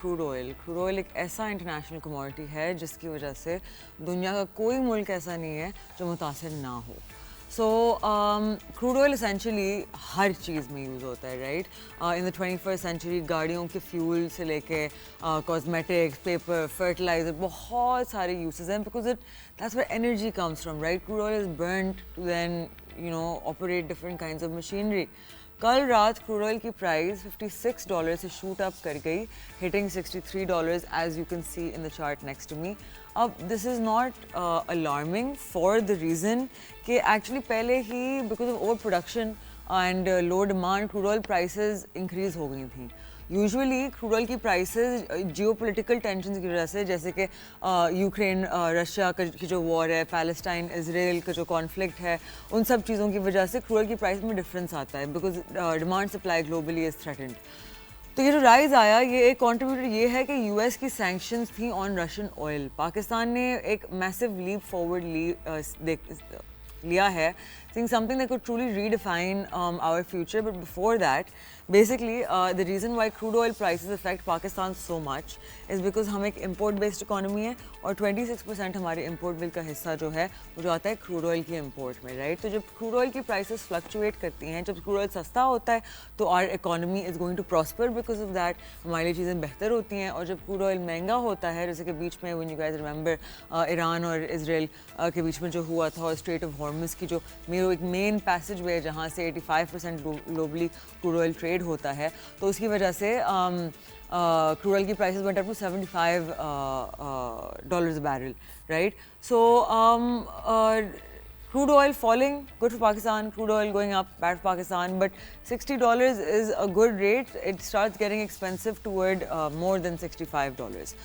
Crude oil एक ऐसा international commodity है जिसकी वजह से दुनिया का कोई मुल्क ऐसा नहीं है जो मुतासिर ना हो। सो क्रूड ऑयल एसेंशली हर चीज़ में यूज़ होता है, right? In the 21st century गाड़ियों के फ्यूल से लेके कॉस्मेटिक्स, पेपर, फर्टिलाइजर, बहुत सारे यूसेस हैं because that's where energy comes from, right? Crude oil is burned to then operate different kinds of machinery. कल रात क्रूड ऑयल की प्राइस $56 से शूट अप कर गई, hitting $63 as you can see in the chart next to me. अब this is not alarming for the reason कि actually पहले ही because of over production and low demand crude oil prices increase हो गई थी। Usually crude oil की prices geopolitical tension की वजह से, जैसे कि यूक्रेन रशिया की जो वॉर है, पैलेस्टाइन इसराइल का जो कॉन्फ्लिक्ट है, उन सब चीज़ों की वजह से क्रूड ऑयल की प्राइस में डिफरेंस आता है because demand supply globally is threatened. तो ये जो राइज आया, ये एक कंट्रीब्यूटर ये है कि यूएस की सैंक्शंस थी ऑन रशियन ऑयल। पाकिस्तान ने एक मैसिव लीप फॉरवर्ड लिया है, saying something that could truly redefine our future. But before that, basically, the reason why crude oil prices affect Pakistan so much is because हम एक import-based economy है और 26% हमारे import bill का हिस्सा जो है वो जो आता है crude oil की import में, right? तो जब crude oil की prices fluctuate करती हैं, जब crude oil सस्ता होता है तो our economy is going to prosper because of that, हमारे लिए चीज़ें बेहतर होती हैं। और जब crude oil महंगा होता है, जैसे कि बीच में when you guys remember Iran और इसराइल के बीच में जो हुआ था और स्ट्रेट ऑफ हॉर्मुज़ की जो एक मेन पैसेज वे जहाँ से 85% ग्लोबली क्रूड ऑयल ट्रेड होता है, तो उसकी वजह से क्रूड ऑयल की prices went up to $75 a barrel, right? So crude oil falling, good for Pakistan. Crude oil going up, bad for Pakistan. But $60 is a good rate. It starts getting expensive toward more than $65.